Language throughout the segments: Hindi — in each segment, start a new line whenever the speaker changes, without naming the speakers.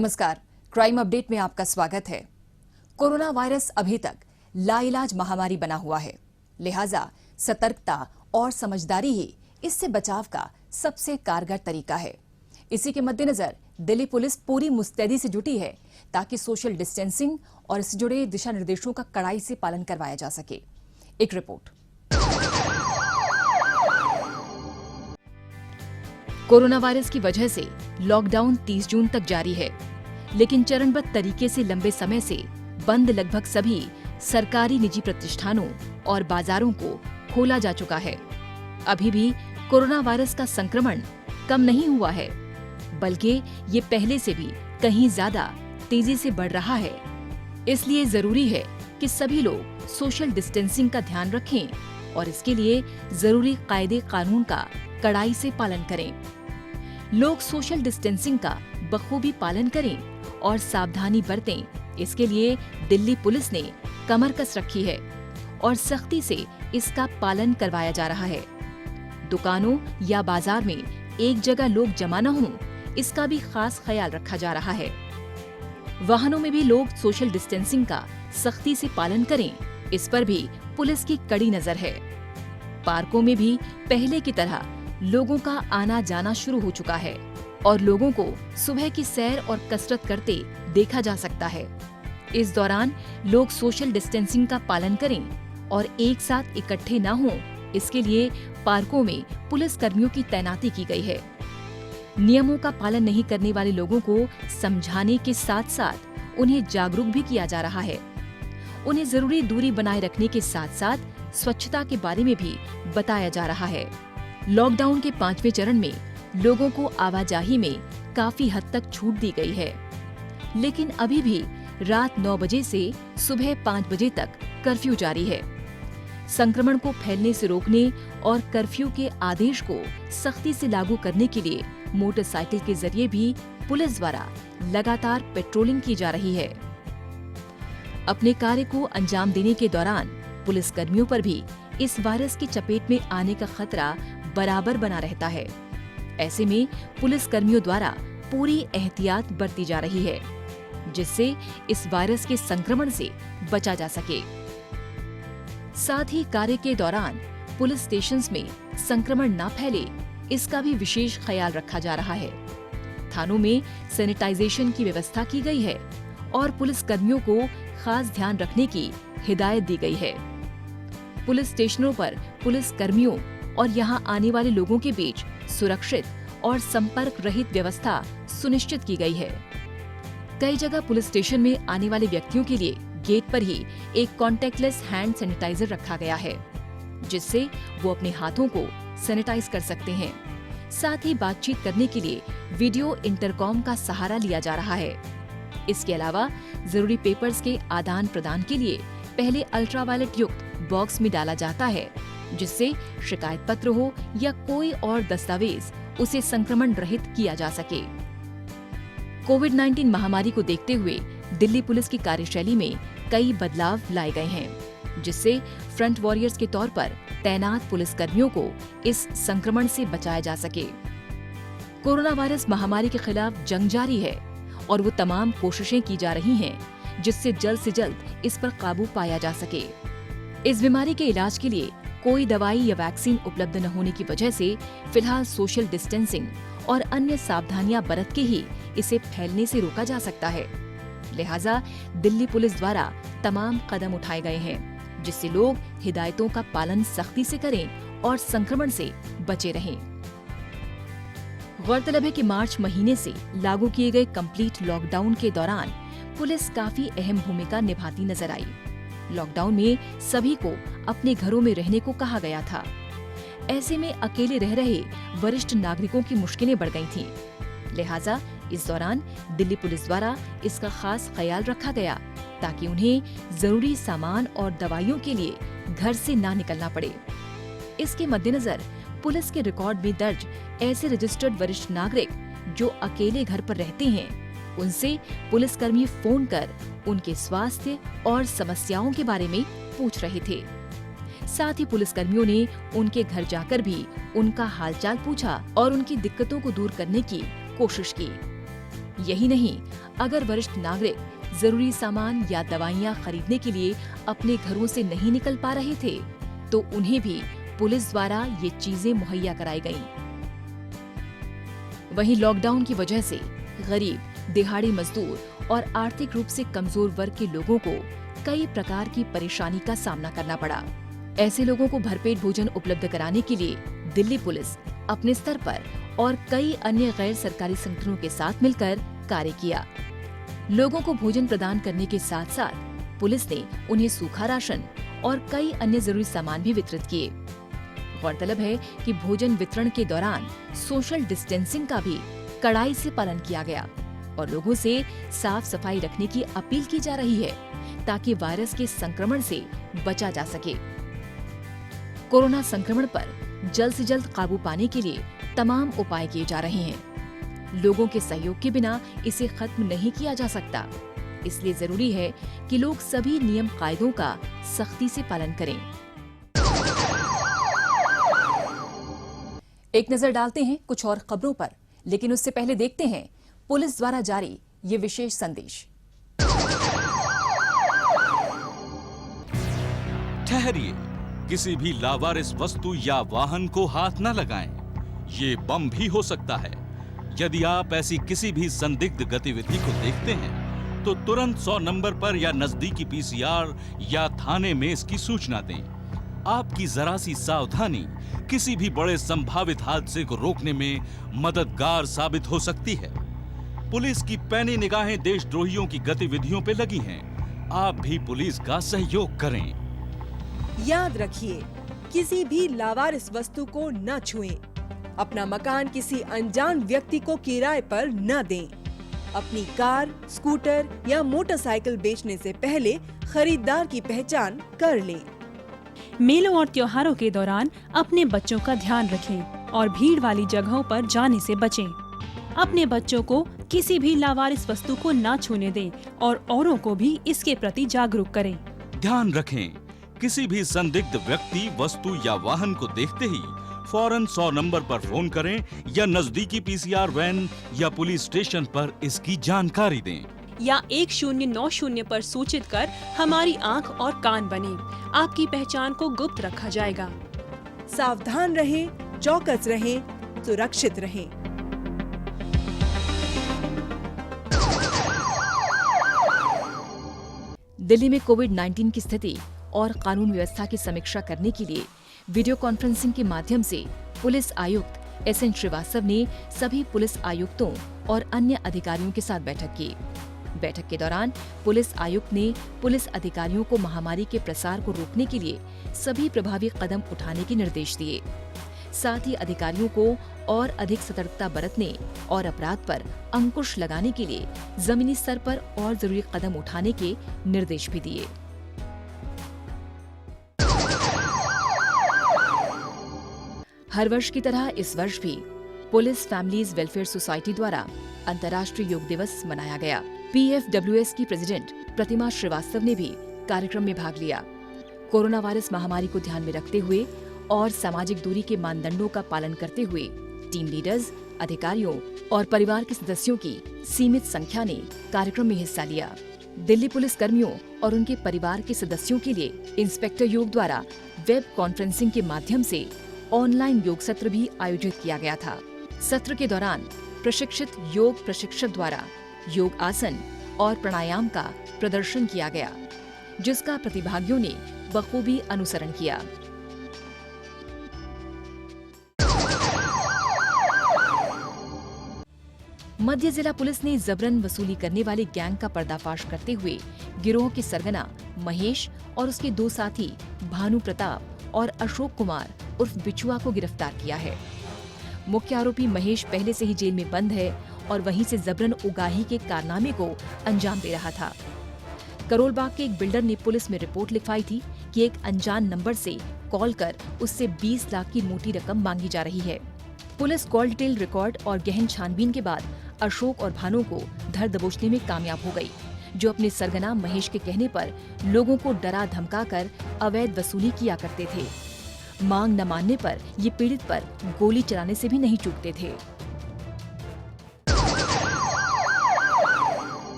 नमस्कार, क्राइम अपडेट में आपका स्वागत है। कोरोना वायरस अभी तक लाइलाज महामारी बना हुआ है, लिहाजा सतर्कता और समझदारी ही इससे बचाव का सबसे कारगर तरीका है। इसी के मद्देनजर दिल्ली पुलिस पूरी मुस्तैदी से जुटी है ताकि सोशल डिस्टेंसिंग और इससे जुड़े दिशा निर्देशों का कड़ाई से पालन करवाया जा सके। एक रिपोर्ट। कोरोना वायरस की वजह से लॉकडाउन 30 जून तक जारी है, लेकिन चरणबद्ध तरीके से लंबे समय से बंद लगभग सभी सरकारी निजी प्रतिष्ठानों और बाजारों को खोला जा चुका है। अभी भी कोरोना वायरस का संक्रमण कम नहीं हुआ है, बल्कि ये पहले से भी कहीं ज्यादा तेजी से बढ़ रहा है। इसलिए जरूरी है कि सभी लोग सोशल डिस्टेंसिंग का ध्यान रखें और इसके लिए जरूरी कायदे कानून का कड़ाई से पालन करें। लोग सोशल डिस्टेंसिंग का बखूबी पालन करें और सावधानी बरतें। इसके लिए दिल्ली पुलिस ने कमर कस रखी है और सख्ती से इसका पालन करवाया जा रहा है। दुकानों या बाजार में एक जगह लोग जमा न हों, इसका भी खास ख्याल रखा जा रहा है। वाहनों में भी लोग सोशल डिस्टेंसिंग का सख्ती से पालन करें, इस पर भी पुलिस की कड़ी नजर है। पार्कों में भी पहले की तरह लोगों का आना जाना शुरू हो चुका है और लोगों को सुबह की सैर और कसरत करते देखा जा सकता है। इस दौरान लोग सोशल डिस्टेंसिंग का पालन करें और एक साथ इकट्ठे न हों, इसके लिए पार्कों में पुलिस कर्मियों की तैनाती की गई है। नियमों का पालन नहीं करने वाले लोगों को समझाने के साथ साथ उन्हें जागरूक भी किया जा रहा है। उन्हें जरूरी दूरी बनाए रखने के साथ साथ स्वच्छता के बारे में भी बताया जा रहा है। लॉकडाउन के 5वें चरण में लोगों को आवाजाही में काफी हद तक छूट दी गई है, लेकिन अभी भी रात 9 बजे से सुबह 5 बजे तक कर्फ्यू जारी है। संक्रमण को फैलने से रोकने और कर्फ्यू के आदेश को सख्ती से लागू करने के लिए मोटरसाइकिल के जरिए भी पुलिस द्वारा लगातार पेट्रोलिंग की जा रही है। अपने कार्य को अंजाम देने के दौरान पुलिस कर्मियों पर भी इस वायरस की चपेट में आने का खतरा बराबर बना रहता है। ऐसे में पुलिस कर्मियों द्वारा पूरी एहतियात बरती जा रही है, जिससे इस वायरस के संक्रमण से बचा जा सके। साथ ही कार्य के दौरान पुलिस स्टेशंस में संक्रमण न फैले, इसका भी विशेष ख्याल रखा जा रहा है। थानों में सैनिटाइजेशन की व्यवस्था की गई है और पुलिस कर्मियों को खास ध्यान रखने की हिदायत दी गई है। पुलिस स्टेशनों पर पुलिस कर्मियों और यहां आने वाले लोगों के बीच सुरक्षित और संपर्क रहित व्यवस्था सुनिश्चित की गई है। कई जगह पुलिस स्टेशन में आने वाले व्यक्तियों के लिए गेट पर ही एक कॉन्टैक्टलेस हैंड सैनिटाइजर रखा गया है, जिससे वो अपने हाथों को सैनिटाइज कर सकते हैं। साथ ही बातचीत करने के लिए वीडियो इंटरकॉम का सहारा लिया जा रहा है। इसके अलावा जरूरी पेपर्स के आदान प्रदान के लिए पहले अल्ट्रावायलेट युक्त बॉक्स में डाला जाता है, जिससे शिकायत पत्र हो या कोई और दस्तावेज उसे संक्रमण रहित किया जा सके। कोविड-19 महामारी को देखते हुए दिल्ली पुलिस की कार्यशैली में कई बदलाव लाए गए हैं, जिससे फ्रंट वॉरियर्स के तौर पर तैनात पुलिस कर्मियों को इस संक्रमण से बचाया जा सके। कोरोना वायरस महामारी के खिलाफ जंग जारी है और वो तमाम कोशिशें की जा रही हैं, जिससे जल्द से जल्द इस पर काबू पाया जा सके। इस बीमारी के इलाज के लिए कोई दवाई या वैक्सीन उपलब्ध न होने की वजह से फिलहाल सोशल डिस्टेंसिंग और अन्य सावधानियां बरत के ही इसे फैलने से रोका जा सकता है। लिहाजा दिल्ली पुलिस द्वारा तमाम कदम उठाए गए हैं, जिससे लोग हिदायतों का पालन सख्ती से करें और संक्रमण से बचे रहें। गौरतलब है कि मार्च महीने से लागू किए गए कंप्लीट लॉकडाउन के दौरान पुलिस काफी अहम भूमिका निभाती नजर आई। लॉकडाउन में सभी को अपने घरों में रहने को कहा गया था। ऐसे में अकेले रह रहे वरिष्ठ नागरिकों की मुश्किलें बढ़ गई थीं। लिहाजा इस दौरान दिल्ली पुलिस द्वारा इसका खास ख्याल रखा गया ताकि उन्हें जरूरी सामान और दवाइयों के लिए घर से ना निकलना पड़े। इसके मद्देनजर पुलिस के रिकॉर्ड में दर्ज ऐसे रजिस्टर्ड वरिष्ठ नागरिक जो अकेले घर पर रहते हैं, उनसे पुलिसकर्मी फोन कर उनके स्वास्थ्य और समस्याओं के बारे में पूछ रहे थे। साथ ही पुलिसकर्मियों ने उनके घर जाकर भी उनका हालचाल पूछा और उनकी दिक्कतों को दूर करने की कोशिश की। यही नहीं, अगर वरिष्ठ नागरिक जरूरी सामान या दवाइयाँ खरीदने के लिए अपने घरों से नहीं निकल पा रहे थे, तो उन्हें भी पुलिस द्वारा ये चीजें मुहैया कराई गईं। वहीं लॉकडाउन की वजह से गरीब, दिहाड़ी मजदूर और आर्थिक रूप से कमजोर वर्ग के लोगों को कई प्रकार की परेशानी का सामना करना पड़ा। ऐसे लोगों को भरपेट भोजन उपलब्ध कराने के लिए दिल्ली पुलिस अपने स्तर पर और कई अन्य गैर सरकारी संगठनों के साथ मिलकर कार्य किया। लोगों को भोजन प्रदान करने के साथ साथ पुलिस ने उन्हें सूखा राशन और कई अन्य जरूरी सामान भी वितरित किए। गौरतलब है कि भोजन वितरण के दौरान सोशल डिस्टेंसिंग का भी कड़ाई से पालन किया गया और लोगों से साफ सफाई रखने की अपील की जा रही है ताकि वायरस के संक्रमण से बचा जा सके। कोरोना संक्रमण पर जल्द से जल्द काबू पाने के लिए तमाम उपाय किए जा रहे हैं। लोगों के सहयोग के बिना इसे खत्म नहीं किया जा सकता, इसलिए जरूरी है कि लोग सभी नियम कायदों का सख्ती से पालन करें। एक नजर डालते हैं कुछ और खबरों पर, लेकिन उससे पहले देखते हैं पुलिस द्वारा जारी ये विशेष संदेश।
ठहरिए, किसी भी लावारिस वस्तु या वाहन को हाथ न लगाएं। ये बम भी हो सकता है। यदि आप ऐसी किसी भी संदिग्ध गतिविधि को देखते हैं, तो तुरंत 100 नंबर पर या नजदीकी पीसीआर या थाने में इसकी सूचना दें। आपकी जरा सी सावधानी किसी भी बड़े संभावित हादसे को रोकने में मददगार साबित हो सकती है। पुलिस की पैनी निगाहें देशद्रोहियों की गतिविधियों पे लगी हैं। आप भी पुलिस का सहयोग करें।
याद रखिए, किसी भी लावारिस वस्तु को न छुएं। अपना मकान किसी अनजान व्यक्ति को किराए पर न दें। अपनी कार, स्कूटर या मोटरसाइकिल बेचने से पहले खरीदार की पहचान कर लें।
मेलों और त्योहारों के दौरान अपने बच्चों का ध्यान रखें और भीड़ वाली जगहों पर जाने से बचें। अपने बच्चों को किसी भी लावारिस वस्तु को न छूने दें और औरों को भी इसके प्रति जागरूक करें।
ध्यान रखें, किसी भी संदिग्ध व्यक्ति, वस्तु या वाहन को देखते ही फौरन 100 नंबर पर फोन करें या नजदीकी पीसीआर वैन या पुलिस स्टेशन पर इसकी जानकारी दें।
या 1090 पर सूचित कर हमारी आंख और कान बने। आपकी पहचान को गुप्त रखा जाएगा।
सावधान रहें, चौकस रहें, सुरक्षित रहें।
दिल्ली में कोविड-19 की स्थिति और कानून व्यवस्था की समीक्षा करने के लिए वीडियो कॉन्फ्रेंसिंग के माध्यम से पुलिस आयुक्त SN श्रीवास्तव ने सभी पुलिस आयुक्तों और अन्य अधिकारियों के साथ बैठक की। बैठक के दौरान पुलिस आयुक्त ने पुलिस अधिकारियों को महामारी के प्रसार को रोकने के लिए सभी प्रभावी कदम उठाने के निर्देश दिए। साथ ही अधिकारियों को और अधिक सतर्कता बरतने और अपराध पर अंकुश लगाने के लिए जमीनी स्तर पर और जरूरी कदम उठाने के निर्देश भी दिए। हर वर्ष की तरह इस वर्ष भी पुलिस फैमिलीज वेलफेयर सोसाइटी द्वारा अंतर्राष्ट्रीय योग दिवस मनाया गया। PFWS की प्रेसिडेंट प्रतिमा श्रीवास्तव ने भी कार्यक्रम में भाग लिया। कोरोना वायरस महामारी को ध्यान में रखते हुए और सामाजिक दूरी के मानदंडों का पालन करते हुए टीम लीडर्स, अधिकारियों और परिवार के सदस्यों की सीमित संख्या ने कार्यक्रम में हिस्सा लिया। दिल्ली पुलिस कर्मियों और उनके परिवार के सदस्यों के लिए इंस्पेक्टर योग द्वारा वेब कॉन्फ्रेंसिंग के माध्यम से ऑनलाइन योग सत्र भी आयोजित किया गया था। सत्र के दौरान प्रशिक्षित योग प्रशिक्षक द्वारा योग आसन और प्राणायाम का प्रदर्शन किया गया, जिसका प्रतिभागियों ने बखूबी अनुसरण किया। मध्य जिला पुलिस ने जबरन वसूली करने वाले गैंग का पर्दाफाश करते हुए गिरोह के सरगना महेश और उसके 2 साथी भानु प्रताप और अशोक कुमार उर्फ बिचुआ को गिरफ्तार किया है। मुख्य आरोपी महेश पहले से ही जेल में बंद है और वहीं से जबरन उगाही के कारनामे को अंजाम दे रहा था। करोलबाग के एक बिल्डर ने पुलिस में रिपोर्ट लिखवाई थी कि एक अनजान नंबर से कॉल कर उससे 20 लाख की मोटी रकम मांगी जा रही है। पुलिस कॉल डिटेल रिकॉर्ड और गहन छानबीन के बाद अशोक और भानु को धर दबोचने में कामयाब हो गई, जो अपने सरगना महेश के कहने पर लोगों को डरा धमकाकर अवैध वसूली किया करते थे। मांग न मानने पर ये पीड़ित पर गोली चलाने से भी नहीं चूकते थे।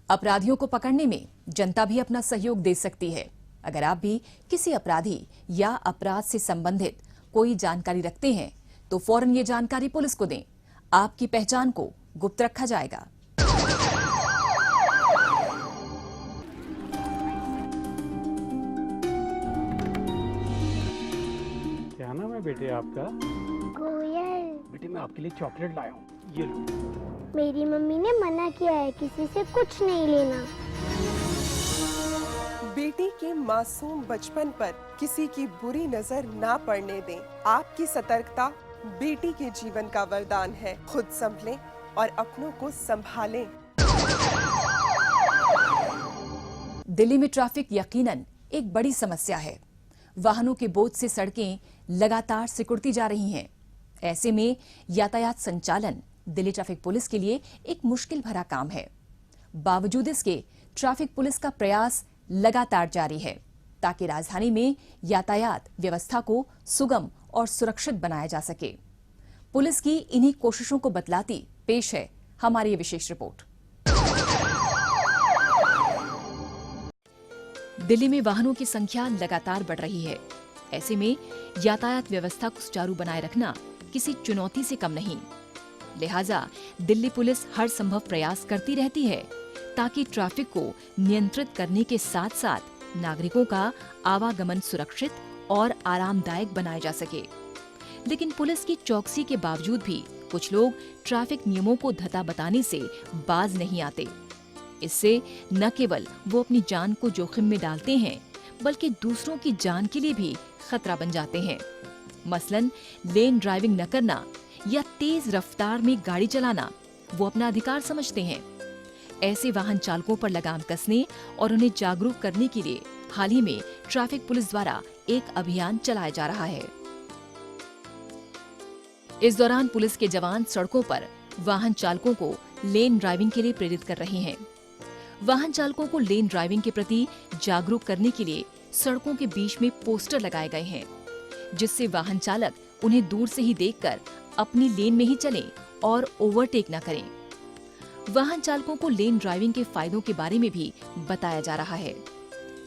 अपराधियों को पकड़ने में जनता भी अपना सहयोग दे सकती है। अगर आप भी किसी अपराधी या अपराध से संबंधित कोई जानकारी रखते हैं तो फौरन ये जानकारी पुलिस को दें। आपकी पहचान को गुप्त रखा जाएगा।
क्या नाम है बेटे आपका?
कोयल।
बेटे मैं आपके लिए चॉकलेट लाया हूँ, ये लो।
मेरी मम्मी ने मना किया है किसी से कुछ नहीं लेना।
बेटी के मासूम बचपन पर किसी की बुरी नजर ना पड़ने दें। आपकी सतर्कता बेटी के जीवन का वरदान है। खुद संभलें और अपनों को संभालें।
दिल्ली में ट्रैफिक यकीनन एक बड़ी समस्या है। वाहनों के बोझ से सड़कें लगातार सिकुड़ती जा रही हैं। ऐसे में यातायात संचालन दिल्ली ट्रैफिक पुलिस के लिए एक मुश्किल भरा काम है। बावजूद इसके ट्रैफिक पुलिस का प्रयास लगातार जारी है ताकि राजधानी में यातायात व्यवस्था को सुगम और सुरक्षित बनाया जा सके। पुलिस की इन्हीं कोशिशों को बतलाती पेश है हमारी ये विशेष रिपोर्ट। दिल्ली में वाहनों की संख्या लगातार बढ़ रही है। ऐसे में यातायात व्यवस्था को सुचारू बनाए रखना किसी चुनौती से कम नहीं। लिहाजा दिल्ली पुलिस हर संभव प्रयास करती रहती है ताकि ट्रैफिक को नियंत्रित करने के साथ साथ नागरिकों का आवागमन सुरक्षित और आरामदायक बनाया जा सके। लेकिन पुलिस की चौकसी के बावजूद भी कुछ लोग ट्रैफिक नियमों को धता बताने से बाज नहीं आते। इससे न केवल वो अपनी जान को जोखिम में डालते हैं बल्कि दूसरों की जान के लिए भी खतरा बन जाते हैं। मसलन लेन ड्राइविंग न करना या तेज रफ्तार में गाड़ी चलाना वो अपना अधिकार समझते हैं। ऐसे वाहन चालकों पर लगाम कसने और उन्हें जागरूक करने के लिए हाल ही में ट्रैफिक पुलिस द्वारा एक अभियान चलाया जा रहा है। इस दौरान पुलिस के जवान सड़कों पर वाहन चालकों को लेन ड्राइविंग के लिए प्रेरित कर रहे हैं। वाहन चालकों को लेन ड्राइविंग के प्रति जागरूक करने के लिए सड़कों के बीच में पोस्टर लगाए गए हैं, जिससे वाहन चालक उन्हें दूर से ही देखकर अपनी लेन में ही चलें और ओवरटेक न करें। वाहन चालकों को लेन ड्राइविंग के फायदों के बारे में भी बताया जा रहा है।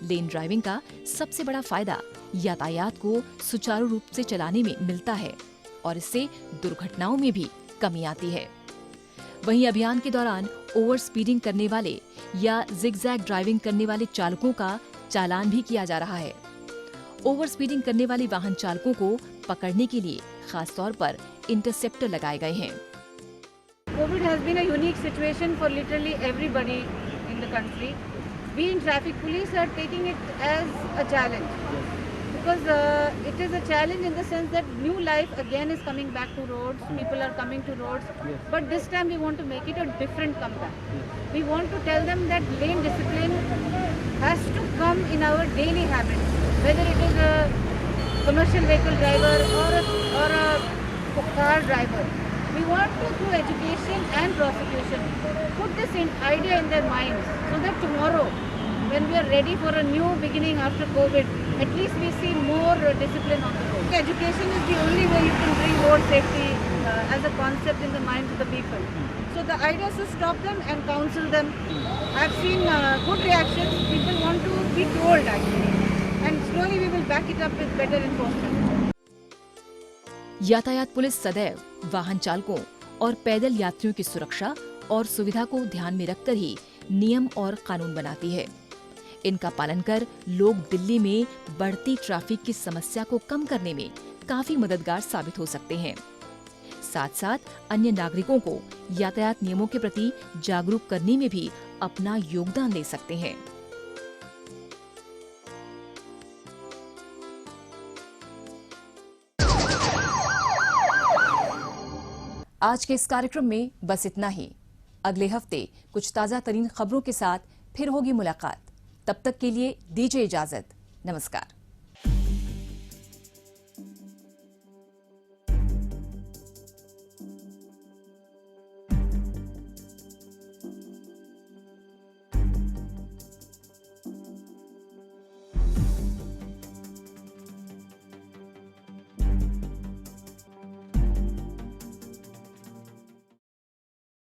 लेन ड्राइविंग का सबसे बड़ा फायदा यातायात को सुचारू रूप से चलाने में मिलता है और इससे दुर्घटनाओं में भी कमी आती है। वहीं अभियान के दौरान ओवर स्पीडिंग करने वाले या जिगजैग ड्राइविंग करने वाले चालकों का चालान भी किया जा रहा है। ओवर स्पीडिंग करने वाले वाहन चालकों को पकड़ने के लिए खास तौर पर इंटरसेप्टर लगाए गए हैं।
COVID has been a unique situation for literally everybody in the country. We in traffic police are taking it as a challenge because it is a challenge in the sense that new life again is coming back to roads. People are coming to roads, but this time we want to make it a different comeback. We want to tell them that lane discipline has to come in our daily habits, whether it is a commercial vehicle driver or a car driver. We want to, through education and prosecution, put this idea in their minds so that tomorrow, when we are ready for a new beginning after COVID, at least we see more discipline on the road. Education is the only way you can bring road safety as a concept in the minds of the people. So the idea is to stop them and counsel them. I've seen good reactions. People want to be told actually, and slowly we will back it up with better enforcement.
यातायात पुलिस सदैव वाहन चालकों और पैदल यात्रियों की सुरक्षा और सुविधा को ध्यान में रखकर ही नियम और कानून बनाती है। इनका पालन कर लोग दिल्ली में बढ़ती ट्रैफिक की समस्या को कम करने में काफी मददगार साबित हो सकते हैं। साथ साथ अन्य नागरिकों को यातायात नियमों के प्रति जागरूक करने में भी अपना योगदान दे सकते हैं। आज के इस कार्यक्रम में बस इतना ही। अगले हफ्ते कुछ ताजा तरीन खबरों के साथ फिर होगी मुलाकात। तब तक के लिए दीजिए इजाजत। नमस्कार।